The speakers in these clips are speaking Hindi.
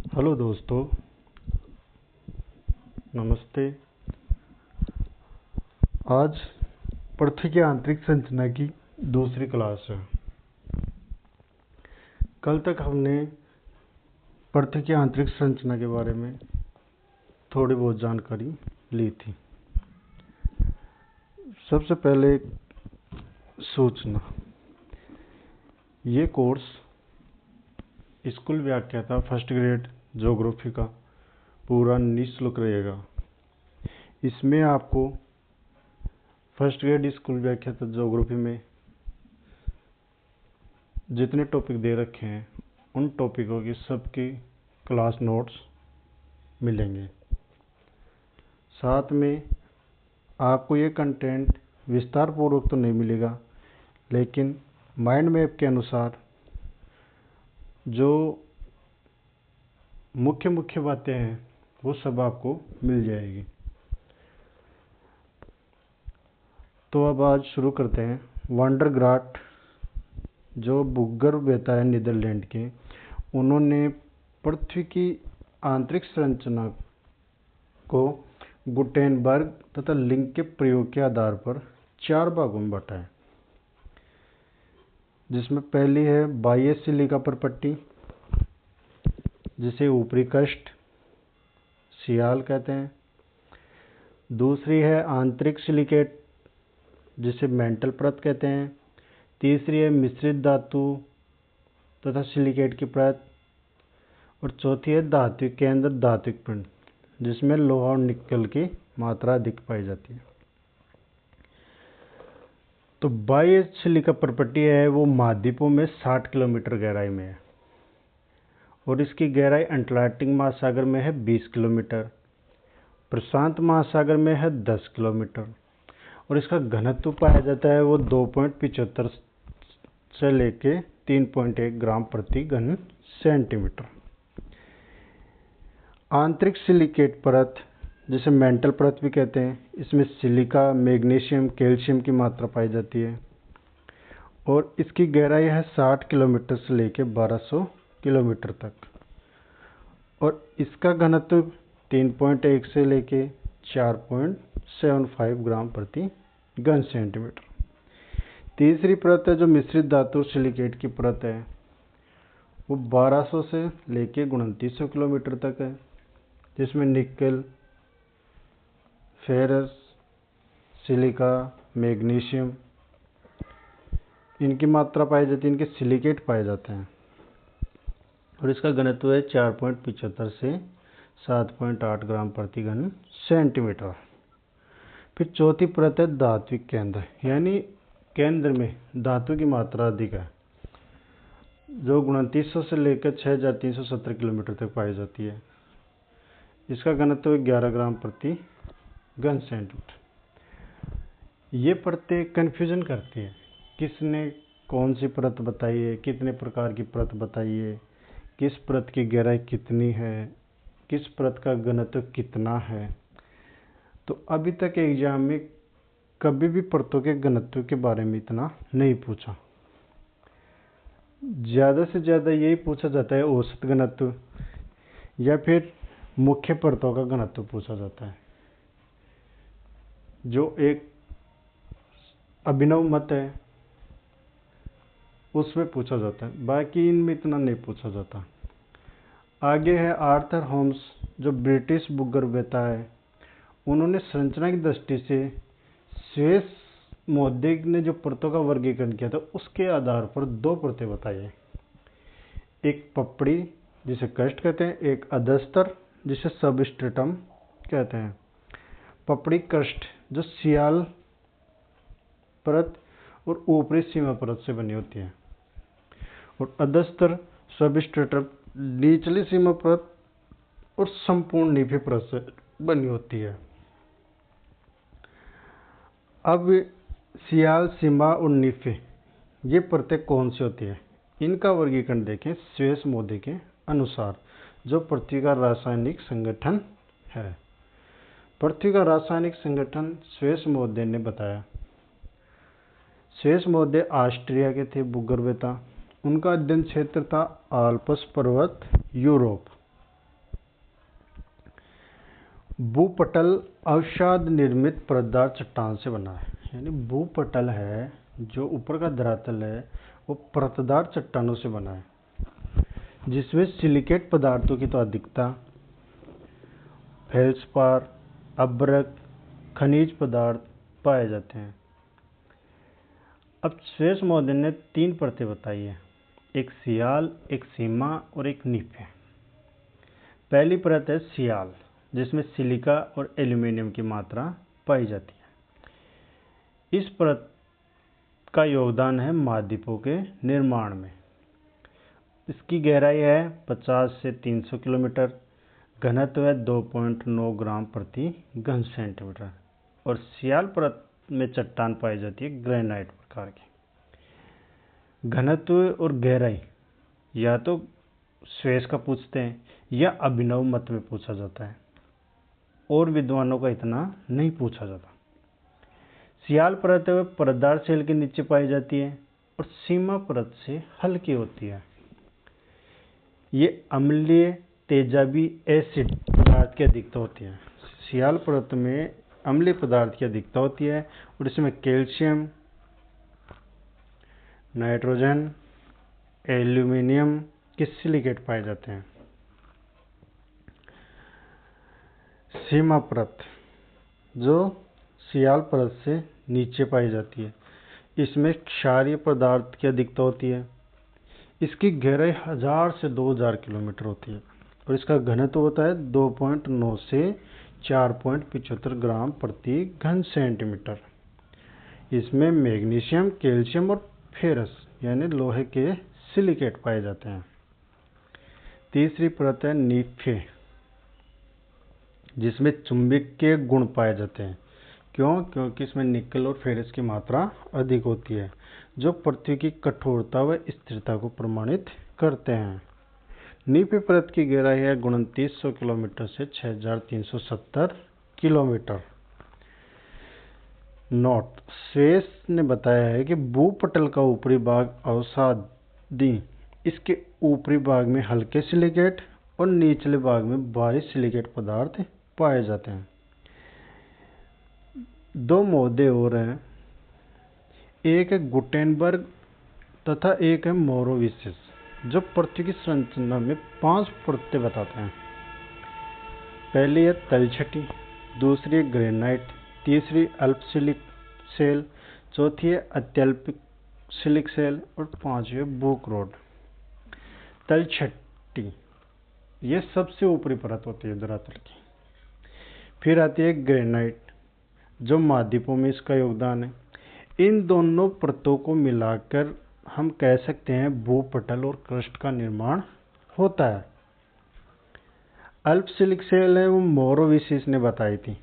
हेलो दोस्तों, नमस्ते। आज पृथ्वी की आंतरिक संरचना की दूसरी क्लास है। कल तक हमने पृथ्वी की आंतरिक संरचना के बारे में थोड़ी बहुत जानकारी ली थी। सबसे पहले सूचना, ये कोर्स स्कूल व्याख्याता फर्स्ट ग्रेड ज्योग्राफी का पूरा निःशुल्क रहेगा। इसमें आपको फर्स्ट ग्रेड स्कूल व्याख्याता ज्योग्राफी में जितने टॉपिक दे रखे हैं उन टॉपिकों की सबकी क्लास नोट्स मिलेंगे। साथ में आपको ये कंटेंट विस्तार पूर्वक तो नहीं मिलेगा, लेकिन माइंड मैप के अनुसार जो मुख्य मुख्य बातें हैं वो सब आपको मिल जाएगी। तो अब आज शुरू करते हैं। वांडरग्राट जो भूगर्भ वेता है नीदरलैंड के, उन्होंने पृथ्वी की आंतरिक संरचना को गुटेनबर्ग तथा लिंक के प्रयोग के आधार पर 4 भागों में बांटा है, जिसमें पहली है बाह्य सिलिका परपट्टी, जिसे ऊपरी कष्ट सियाल कहते हैं। दूसरी है आंतरिक सिलिकेट, जिसे मेंटल परत कहते हैं। तीसरी है मिश्रित धातु तथा सिलिकेट की परत, और चौथी है धात्विक केंद्र धात्विक पिंड, जिसमें लोहा और निकल की मात्रा अधिक पाई जाती है। तो बाह्य सिलिका परपट्टी है वो महाद्वीपों में 60 किलोमीटर गहराई में है, और इसकी गहराई अटलांटिक महासागर में है 20 किलोमीटर, प्रशांत महासागर में है 10 किलोमीटर, और इसका घनत्व पाया जाता है वो 2.75 से लेके 3.1 ग्राम प्रति घन सेंटीमीटर। आंतरिक सिलिकेट परत, जिसे मेंटल परत भी कहते हैं, इसमें सिलिका, मैग्नीशियम, कैल्शियम की मात्रा पाई जाती है, और इसकी गहराई है 60 किलोमीटर से लेके 1200 किलोमीटर तक, और इसका घनत्व 3.1 से लेके 4.75 ग्राम प्रति घन सेंटीमीटर। तीसरी परत है जो मिश्रित धातु सिलिकेट की परत है, वो 1200 से लेके 2900 किलोमीटर तक है, जिसमें निकल, फेरस, सिलिका, मैग्नीशियम इनकी मात्रा पाई जाती है, इनके सिलिकेट पाए जाते हैं, और इसका घनत्व है 4.75 से 7.8 ग्राम प्रति घन सेंटीमीटर। फिर चौथी परत है धात्विक केंद्र, यानी केंद्र में धातु की मात्रा अधिक है, जो 2900 से लेकर 6370 किलोमीटर तक पाई जाती है। इसका घनत्व 11 ग्राम प्रति घन सेंटीमीटर। ये परतें कन्फ्यूजन करती है, किसने कौन सी परत बताई है, कितने प्रकार की परत बताई है, किस परत की गहराई कितनी है, किस परत का घनत्व कितना है। तो अभी तक एग्जाम में कभी भी परतों के घनत्व के बारे में इतना नहीं पूछा। ज़्यादा से ज़्यादा यही पूछा जाता है औसत घनत्व, या फिर मुख्य परतों का घनत्व पूछा जाता है, जो एक अभिनव मत है उसमें पूछा जाता है, बाकी इनमें इतना नहीं पूछा जाता। आगे है आर्थर होम्स, जो ब्रिटिश भूगर्भवेत्ता है, उन्होंने संरचना की दृष्टि से स्वेस महोदय ने जो परतों का वर्गीकरण किया था उसके आधार पर 2 परतें बताई हैं। एक पपड़ी जिसे कष्ट कहते हैं, एक अधस्तर जिसे सबस्ट्रेटम कहते हैं। पपड़ी कष्ट जो सियाल परत और ऊपरी सीमा परत से बनी होती है, और अधस्तर सबस्ट्रेटम निचली सीमा परत और संपूर्ण निफी परत से बनी होती है। अब सियाल, सीमा और निफे ये परतें कौन सी होती है, इनका वर्गीकरण देखें स्वेस महोदय के अनुसार, जो पृथ्वी का रासायनिक संगठन है। पृथ्वी का रासायनिक संगठन स्वेस महोदय ने बताया। स्वेस महोदय ऑस्ट्रिया के थे भूगर्भवेत्ता। उनका अध्ययन क्षेत्र था आल्प्स पर्वत, यूरोप। भूपटल अवसाद निर्मित परतदार चट्टान से बना है। यानी भूपटल है जो ऊपर का धरातल है वो परतदार चट्टानों से बना है, जिसमें सिलिकेट पदार्थों की तो अधिकता, फेल्सपार, अभ्रक, खनिज पदार्थ पाए जाते हैं। अब श्वेस महोदय ने 3 परतें बताई है, एक सियाल, एक सीमा और एक नीफे। पहली परत है सियाल, जिसमें सिलिका और एल्यूमीनियम की मात्रा पाई जाती है। इस परत का योगदान है महाद्वीपों के निर्माण में। इसकी गहराई है 50 से 300 किलोमीटर, घनत्व है 2.9 ग्राम प्रति घन सेंटीमीटर और सियाल परत में चट्टान पाई जाती है ग्रेनाइट प्रकार की। घनत्व और गहराई या तो श्वेस का पूछते हैं या अभिनव मत में पूछा जाता है, और विद्वानों का इतना नहीं पूछा जाता। सियाल परत है परतदार सेल के नीचे पाई जाती है और सीमा परत से हल्की होती है। ये अम्लीय तेजाबी एसिड पदार्थ की अधिकता होती है। सियाल परत में अम्लीय पदार्थ की अधिकता होती है और इसमें कैल्शियम, नाइट्रोजन, एल्यूमीनियम के सिलिकेट पाए जाते हैं। सीमा परत जो सियाल परत से नीचे पाई जाती है, इसमें क्षारीय पदार्थ की अधिकता होती है। इसकी गहराई 1000 से 2000 किलोमीटर होती है और इसका घनत्व होता है 2.9 से 4.75 ग्राम प्रति घन सेंटीमीटर। इसमें मैग्नीशियम, कैल्शियम और फेरस यानी लोहे के सिलिकेट पाए जाते हैं। तीसरी परत है नीफे, जिसमें चुंबकीय गुण पाए जाते हैं। क्योंकि इसमें निकल और फेरस की मात्रा अधिक होती है, जो पृथ्वी की कठोरता व स्थिरता को प्रमाणित करते हैं। नीफे परत की गहराई है 2900 किलोमीटर से 6370 किलोमीटर। नोट: श्वेस ने बताया है कि भूपटल का ऊपरी भाग अवसादी, इसके ऊपरी भाग में हल्के सिलिकेट और निचले भाग में भारी सिलिकेट पदार्थ पाए जाते हैं। 2 महोदय और हैं, एक है गुटेनबर्ग तथा एक है मोरोविसिस, जो पृथ्वी की संरचना में 5 परतें बताते हैं। पहली है तलछटी, दूसरी है ग्रेनाइट, तीसरी अल्पसिलिक सेल, चौथी है अत्यल्पिक सिलिक सेल और पांचवी है बुकरोड। तलछटी ये सबसे ऊपरी परत होती है धरातल की। फिर आती है ग्रेनाइट, जो महाद्वीपों में इसका योगदान है। इन दोनों परतों को मिलाकर हम कह सकते हैं भूपटल और क्रस्ट का निर्माण होता है। अल्पसिलिक सेल है वो मोरोविसिस ने बताई थी,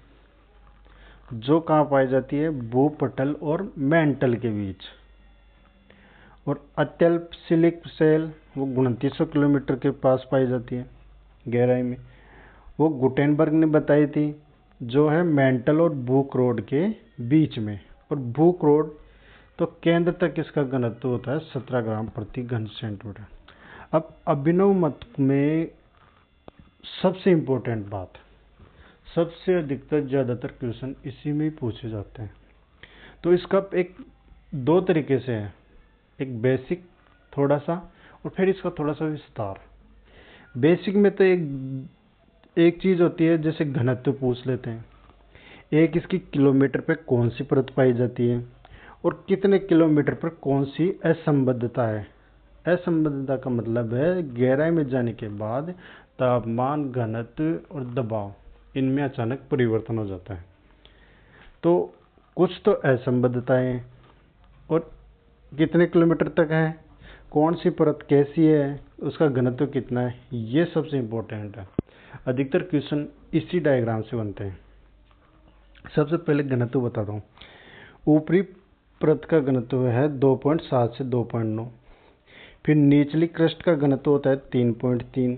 जो कहाँ पाई जाती है, भूपटल और मेंटल के बीच। और अत्यल्पसिलिक सेल वो 2900 किलोमीटर के पास पाई जाती है गहराई में, वो गुटेनबर्ग ने बताई थी, जो है मेंटल और बुकरोड के बीच में। और बुकरोड तो केंद्र तक इसका घनत्व होता है 17 ग्राम प्रति घन सेंटीमीटर। अब अभिनव मत में सबसे इम्पोर्टेंट बात, सबसे अधिकतर ज़्यादातर क्वेश्चन इसी में ही पूछे जाते हैं। तो इसका एक 2 तरीके से है, एक बेसिक थोड़ा सा और फिर इसका थोड़ा सा विस्तार। बेसिक में तो एक चीज़ होती है, जैसे घनत्व पूछ लेते हैं, एक इसकी किलोमीटर पे कौन सी परत पाई जाती है और कितने किलोमीटर पर कौन सी असंबद्धता है। असंबद्धता का मतलब है गहराई में जाने के बाद तापमान, घनत्व और दबाव इनमें अचानक परिवर्तन हो जाता है। तो कुछ तो असंबद्धताएं और कितने किलोमीटर तक है, कौन सी परत कैसी है, उसका घनत्व कितना है, ये सबसे इम्पोर्टेंट है। अधिकतर क्वेश्चन इसी डायग्राम से बनते हैं। सबसे पहले घनत्व बताता हूँ। ऊपरी परत का घनत्व है 2.7 से 2.9। फिर निचली क्रस्ट का घनत्व होता है 3.3।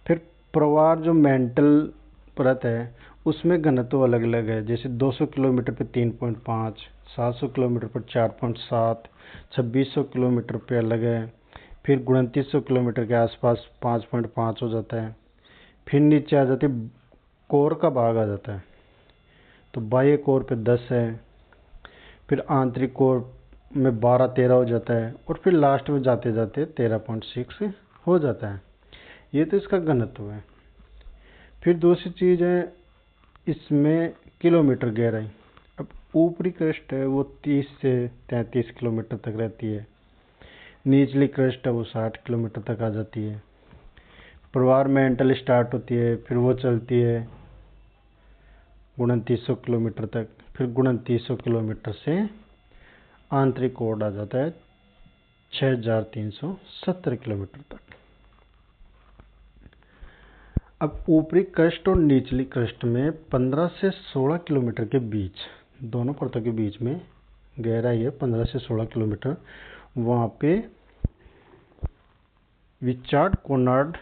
फिर प्रवार जो मेंटल परत है उसमें घनत्व अलग अलग है, जैसे 200 किलोमीटर पर 3.5, 700 किलोमीटर पर 4.7, 2600 किलोमीटर पे अलग है। फिर 2900 किलोमीटर के आसपास 5.5 हो जाता है। फिर नीचे आ जाती कोर का भाग आ जाता है, तो बाह्य कोर पे 10 है, फिर आंतरिक कोर में 12-13 हो जाता है, और फिर लास्ट में जाते जाते 13.6 हो जाता है। ये तो इसका घनत्व है। फिर दूसरी चीज़ है इसमें किलोमीटर गहराई। अब ऊपरी क्रस्ट है वो 30 से 33 किलोमीटर तक रहती है, निचली क्रस्ट है वो 60 किलोमीटर तक आ जाती है। प्रवार मेंटल स्टार्ट होती है, फिर वो चलती है 2900 किलोमीटर तक, फिर 2900 किलोमीटर से आंतरिक कोड आ जाता है 6370 किलोमीटर तक। अब ऊपरी क्रस्ट और निचली क्रस्ट में 15 से 16 किलोमीटर के बीच, दोनों परतों के बीच में गहराई है 15 से 16 किलोमीटर। वहाँ पे विचार्ड कोनार्ड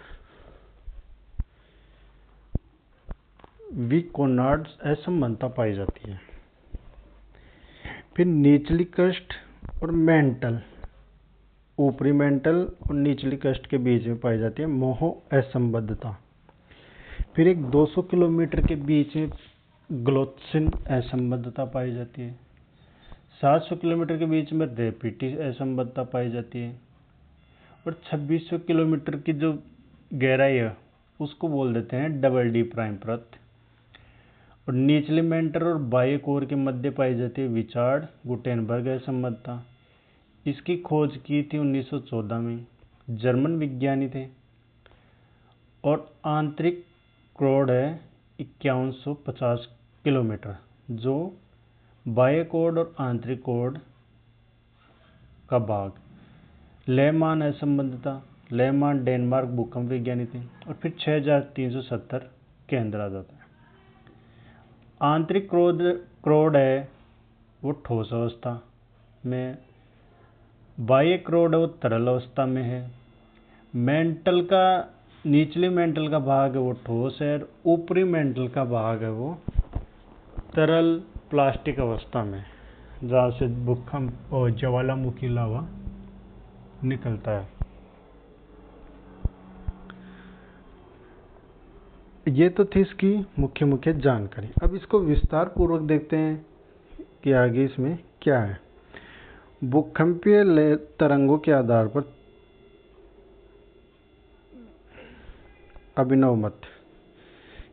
असमानता पाई जाती है। फिर निचली क्रस्ट और मेंटल, ऊपरी मेंटल और निचली क्रस्ट के बीच में पाई जाती है मोहो असंबद्धता। फिर एक 200 किलोमीटर के बीच में ग्लोत्सिन असंबद्धता पाई जाती है। 700 किलोमीटर के बीच में रेपिटी असंबद्धता पाई जाती है, और 2600 किलोमीटर की जो गहराई है उसको बोल देते हैं डबल डी प्राइम परत। और निचले मेंटल और बाह्य कोर के मध्य पाई जाती है विचार्ड गुटेनबर्ग असंबद्धता। इसकी खोज की थी 1914 में, जर्मन विज्ञानी थे। और आंतरिक कोड है 5150 किलोमीटर, जो बाह्य कोड और आंतरिक कोड का भाग। लेहमान असंबद्धता, लेहमान डेनमार्क भूकंप विज्ञानी थे। और फिर 6370 केंद्र आ जाता है। आंतरिक क्रोड है वो ठोस अवस्था में, बाह्य क्रोड है वो तरल अवस्था में है। मेंटल का निचली मेंटल का भाग है वो ठोस है, और ऊपरी मेंटल का भाग है वो तरल प्लास्टिक अवस्था में, जहाँ से भूकंप और ज्वालामुखी लावा निकलता है। ये तो थी इसकी मुख्य जानकारी। अब इसको विस्तार पूर्वक देखते हैं कि आगे इसमें क्या है। भूकंपीय तरंगों के आधार पर अभिनव मत,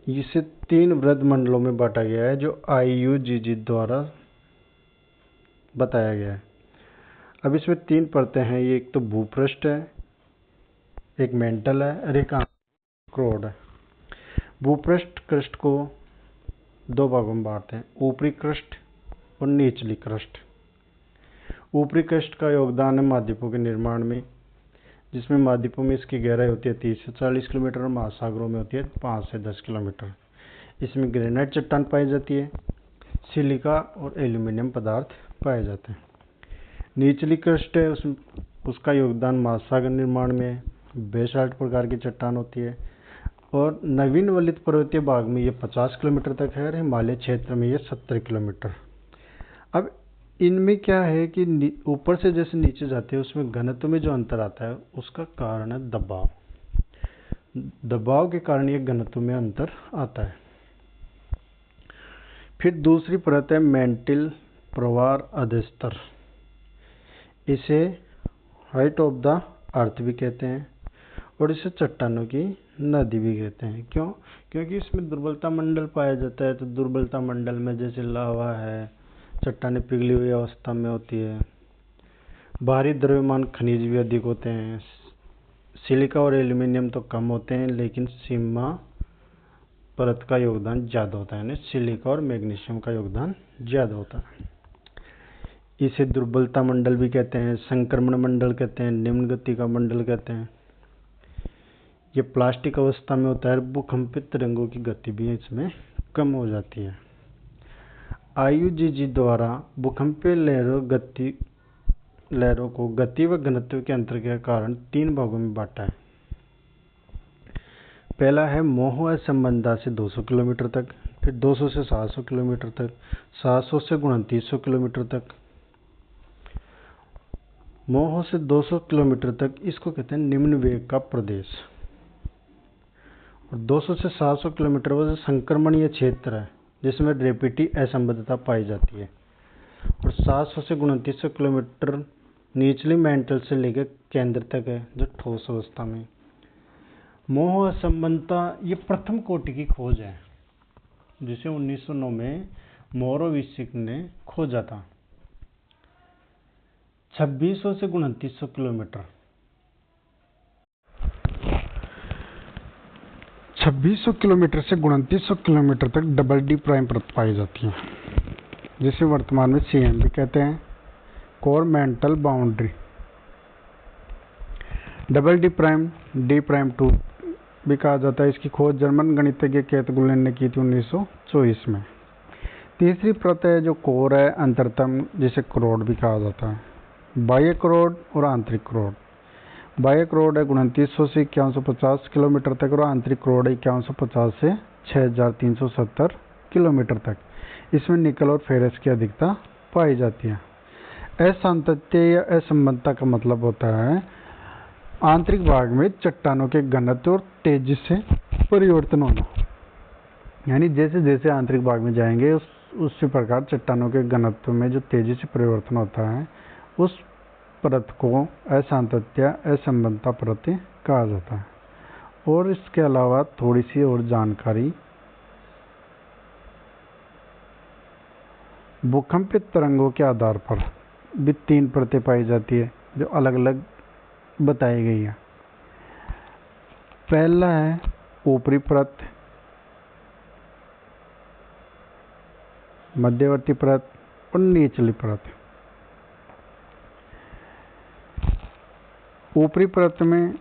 इसे 3 वृत्त मंडलों में बांटा गया है, जो IUGG द्वारा बताया गया है। अब इसमें 3 परतें हैं, ये एक तो भूपृष्ठ है, एक मेंटल है, और एक क्रोड है। भूपृष्ठ क्रस्ट को 2 भागों में बांटते हैं, ऊपरी क्रस्ट और निचली क्रस्ट। ऊपरी क्रस्ट का योगदान है महाद्वीपों के निर्माण में, जिसमें महाद्वीपों में इसकी गहराई होती है 30 से 40 किलोमीटर और महासागरों में होती है 5 से 10 किलोमीटर। इसमें ग्रेनाइट चट्टान पाई जाती है, सिलिका और एल्यूमिनियम पदार्थ पाए जाते हैं। निचली क्रस्ट है उसका योगदान महासागर निर्माण में, बेसाल्ट प्रकार की चट्टान होती है, और नवीन वलित पर्वतीय भाग में ये 50 किलोमीटर तक है, और हिमालय क्षेत्र में ये 70 किलोमीटर। अब इनमें क्या है कि ऊपर से जैसे नीचे जाते हैं उसमें घनत्व में जो अंतर आता है उसका कारण है दबाव। दबाव के कारण ये घनत्व में अंतर आता है। फिर दूसरी परत है मेंटल प्रवार अधस्तर, इसे हाइट ऑफ द अर्थ भी कहते हैं, और इसे चट्टानों की नदी भी कहते हैं। क्यों? क्योंकि इसमें दुर्बलता मंडल पाया जाता है। तो दुर्बलता मंडल में जैसे लावा है, चट्टानें पिघली हुई अवस्था में होती है, भारी द्रव्यमान खनिज भी अधिक होते हैं। सिलिका और एल्यूमिनियम तो कम होते हैं, लेकिन सीमा परत का योगदान ज़्यादा होता है, यानी सिलिका और मैग्नीशियम का योगदान ज़्यादा होता है। इसे दुर्बलता मंडल भी कहते हैं, संक्रमण मंडल कहते हैं, निम्न गति का मंडल कहते हैं। ये प्लास्टिक अवस्था में होता है, भूकंपित तरंगों की गति भी इसमें कम हो जाती है। IUGG द्वारा भूकंपीय लहरों को गति व घनत्व के अंतर के कारण 3 भागों में बांटा है। पहला है मोहो असंबद्धता से 200 किलोमीटर तक, फिर 200 से 700 किलोमीटर तक, 700 से 2900 किलोमीटर तक। मोहो से 200 किलोमीटर तक इसको कहते हैं निम्न वेग का प्रदेश, और 200 से 700 किलोमीटर वो संक्रमणीय क्षेत्र है जिसमें ड्रेपिटी असंबद्धता पाई जाती है। और 700 से 2900 किलोमीटर निचली मेंटल से लेकर केंद्र तक है जो ठोस अवस्था में। मोह असंबद्धता ये प्रथम कोटि की खोज है जिसे 1909 में मोरोविसिक ने खोजा था। 2600 से 2900 किलोमीटर 2600 किलोमीटर से 2900 किलोमीटर तक डबल डी प्राइम परत पाई जाती है जिसे वर्तमान में सीएम भी कहते हैं, core mantle boundary. Double D prime 2 भी कहा जाता है। इसकी खोज जर्मन गणितज्ञ केतगुलेन ने की थी 1924 में। तीसरी परत है जो कोर है अंतरतम, जिसे क्रोड भी कहा जाता है। बाह्य क्रोड और आंतरिक क्रोड। बाह्य क्रोड है 2900 से 5150 किलोमीटर तक और आंतरिक क्रोड है 5150 से 6370 किलोमीटर तक। इसमें निकल और फेरस की अधिकता पाई जाती है। असांतत्य या असंबद्धता का मतलब होता है आंतरिक भाग में चट्टानों के घनत्व और तेजी से परिवर्तन होना। यानी जैसे जैसे आंतरिक भाग में जाएंगे उसी प्रकार चट्टानों के घनत्व में जो तेजी से परिवर्तन होता है उस परत को असांतत्य असंबद्धता परत कहा जाता है। और इसके अलावा थोड़ी सी और जानकारी, भूकंपीय तरंगों के आधार पर भी 3 परतें पाई जाती है जो अलग अलग बताई गई है। पहला है ऊपरी परत, मध्यवर्ती परत और निचली परत। ऊपरी परत में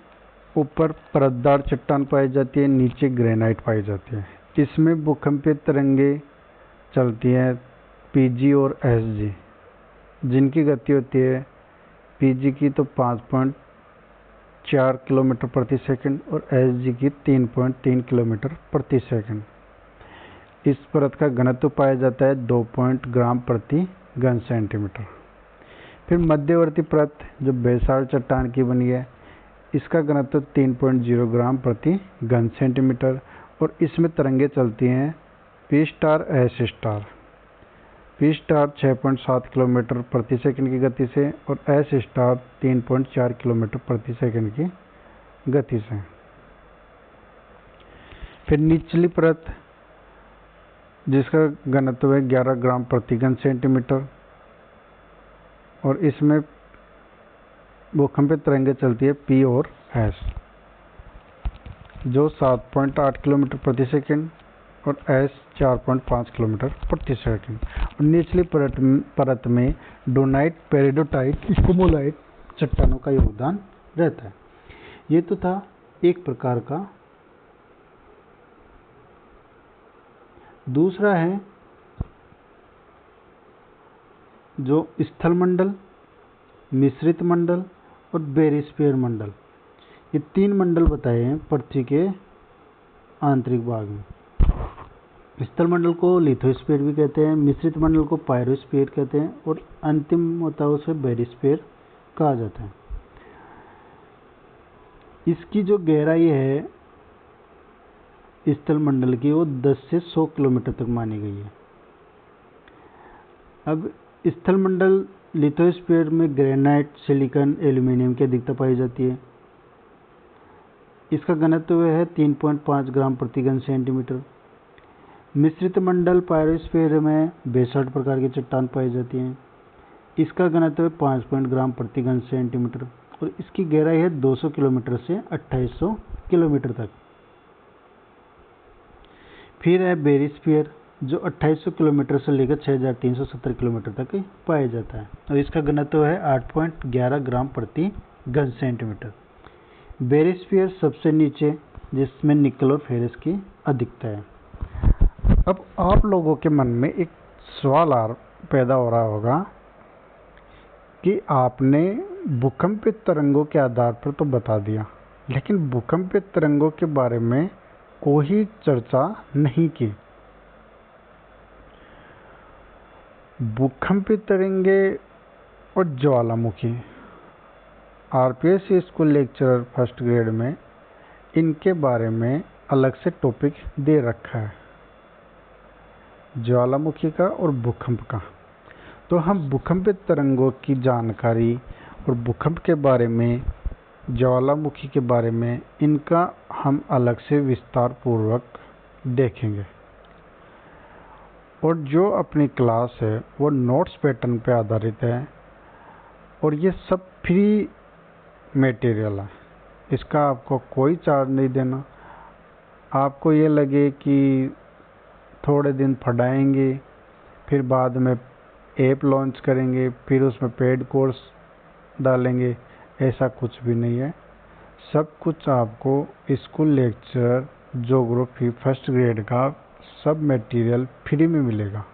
ऊपर परतदार चट्टान पाई जाती है, नीचे ग्रेनाइट पाई जाती है। इसमें भूकंपीय तरंगें चलती हैं पीजी और एसजी, जिनकी गति होती है पीजी की तो 5.4 किलोमीटर प्रति सेकंड और एसजी की 3.3 किलोमीटर प्रति सेकंड। इस परत का घनत्व पाया जाता है 2 ग्राम प्रति घन सेंटीमीटर। फिर मध्यवर्ती परत जो बेसाल्ट चट्टान की बनी है, इसका घनत्व 3.0 ग्राम प्रति घन सेंटीमीटर और इसमें तरंगें चलती हैं P star S star. P star 6.7 kilometre प्रति सेकंड की गति से और एस स्टार 3.4 किलोमीटर प्रति सेकंड की गति से। फिर निचली परत जिसका घनत्व है 11 ग्राम प्रति घन सेंटीमीटर और इसमें भूकंपीय तरंगें चलती है पी और एस जो 7.8 किलोमीटर प्रति सेकंड और एस 4.5 किलोमीटर प्रति सेकंड। और निचली परत में डोनाइट, पेरिडोटाइट, स्ट्रोमोलाइट चट्टानों का योगदान रहता है। ये तो था एक प्रकार का। दूसरा है जो स्थल मंडल, मिश्रित मंडल और बेरिस्फीयर मंडल। ये 3 मंडल बताए हैं पृथ्वी के आंतरिक भाग में। स्थल मंडल को लिथोस्फीयर भी कहते हैं, मिश्रित मंडल को पायरोस्फीयर कहते हैं और अंतिम होता है उसे बेरिस्फीयर कहा जाता है। इसकी जो गहराई है स्थल मंडल की वो 10 से 100 किलोमीटर तक मानी गई है। अब स्थल मंडल लिथोस्फीयर में ग्रेनाइट, सिलिकॉन, एल्यूमीनियम की अधिकता पाई जाती है। इसका घनत्व है 3.5 ग्राम प्रति घन सेंटीमीटर। मिश्रित मंडल पायरोस्फीयर में बेसाल्ट प्रकार की चट्टान पाई जाती हैं। इसका घनत्व 5 ग्राम प्रति घन सेंटीमीटर और इसकी गहराई है 200 किलोमीटर से 2800 किलोमीटर तक। फिर है बेरिस्फीयर जो 2800 किलोमीटर से लेकर 6370 किलोमीटर तक पाया जाता है और इसका घनत्व है 8.11 ग्राम प्रति घन सेंटीमीटर। बेरिस्फीयर सबसे नीचे जिसमें निकल और फेरस की अधिकता है। अब आप लोगों के मन में एक सवाल पैदा हो रहा होगा कि आपने भूकंपीय तरंगों के आधार पर तो बता दिया, लेकिन भूकंपीय तरंगों के बारे में कोई चर्चा नहीं की। भूकंपीय तरंगे और ज्वालामुखी, RPS school lecturer first grade में इनके बारे में अलग से टॉपिक दे रखा है, ज्वालामुखी का और भूकंप का। तो हम भूकंप तरंगों की जानकारी और भूकंप के बारे में, ज्वालामुखी के बारे में, इनका हम अलग से विस्तार पूर्वक देखेंगे। और जो अपनी क्लास है वो नोट्स पैटर्न पे आधारित है और ये सब फ्री मटेरियल है, इसका आपको कोई चार्ज नहीं देना। आपको ये लगे कि थोड़े दिन पढ़ाएंगे, फिर बाद में ऐप लॉन्च करेंगे, फिर उसमें पेड कोर्स डालेंगे, ऐसा कुछ भी नहीं है। सब कुछ आपको school lecture, geography first grade का सब मटेरियल फ्री में मिलेगा।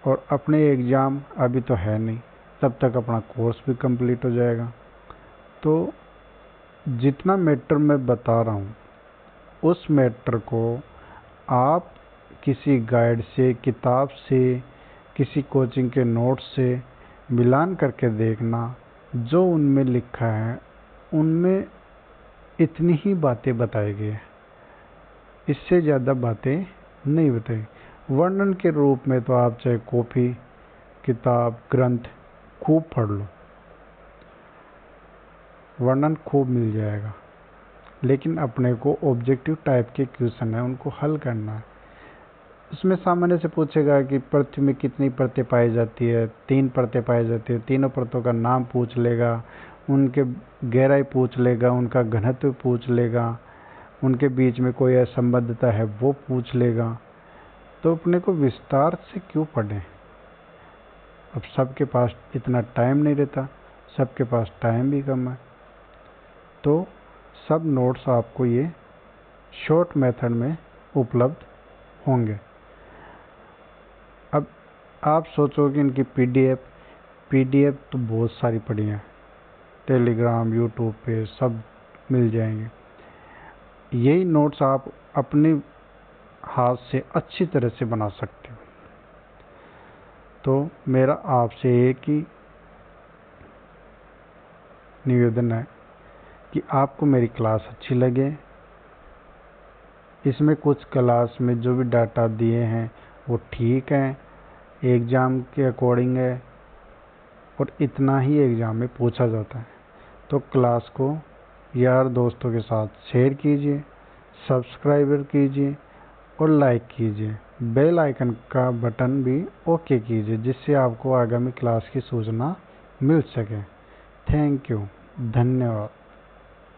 और अपने एग्ज़ाम अभी तो है नहीं, तब तक अपना कोर्स भी कंप्लीट हो जाएगा। तो जितना मैटर मैं बता रहा हूँ उस मैटर को आप किसी गाइड से, किताब से, किसी कोचिंग के नोट्स से मिलान करके देखना। जो उनमें लिखा है उनमें इतनी ही बातें बताई गई है, इससे ज़्यादा बातें नहीं बताई। वर्णन के रूप में तो आप चाहे कॉपी, किताब, ग्रंथ खूब पढ़ लो, वर्णन खूब मिल जाएगा, लेकिन अपने को ऑब्जेक्टिव टाइप के क्वेश्चन है उनको हल करना है। उसमें सामान्य से पूछेगा कि पृथ्वी में कितनी परतें पाई जाती है, 3 परतें पाई जाती है, तीनों परतों का नाम पूछ लेगा, उनके गहराई पूछ लेगा, उनका घनत्व पूछ लेगा, उनके बीच में कोई असंबद्धता है वो पूछ लेगा। तो अपने को विस्तार से क्यों पढ़ें? अब सबके पास इतना टाइम नहीं रहता, सबके पास टाइम भी कम है। तो सब नोट्स आपको ये शॉर्ट मेथड में उपलब्ध होंगे। अब आप सोचोगे इनकी पीडीएफ तो बहुत सारी पड़ी हैं, टेलीग्राम, यूट्यूब पे सब मिल जाएंगे। यही नोट्स आप अपने हाथ से अच्छी तरह से बना सकते हो। तो मेरा आपसे एक ही निवेदन है कि आपको मेरी क्लास अच्छी लगे। इसमें कुछ क्लास में जो भी डाटा दिए हैं वो ठीक हैं, एग्ज़ाम के अकॉर्डिंग है और इतना ही एग्ज़ाम में पूछा जाता है। तो क्लास को यार दोस्तों के साथ शेयर कीजिए, सब्सक्राइबर कीजिए और लाइक कीजिए। बेल आइकन का बटन भी ओके कीजिए, जिससे आपको आगामी क्लास की सूचना मिल सके। थैंक यू, धन्यवाद।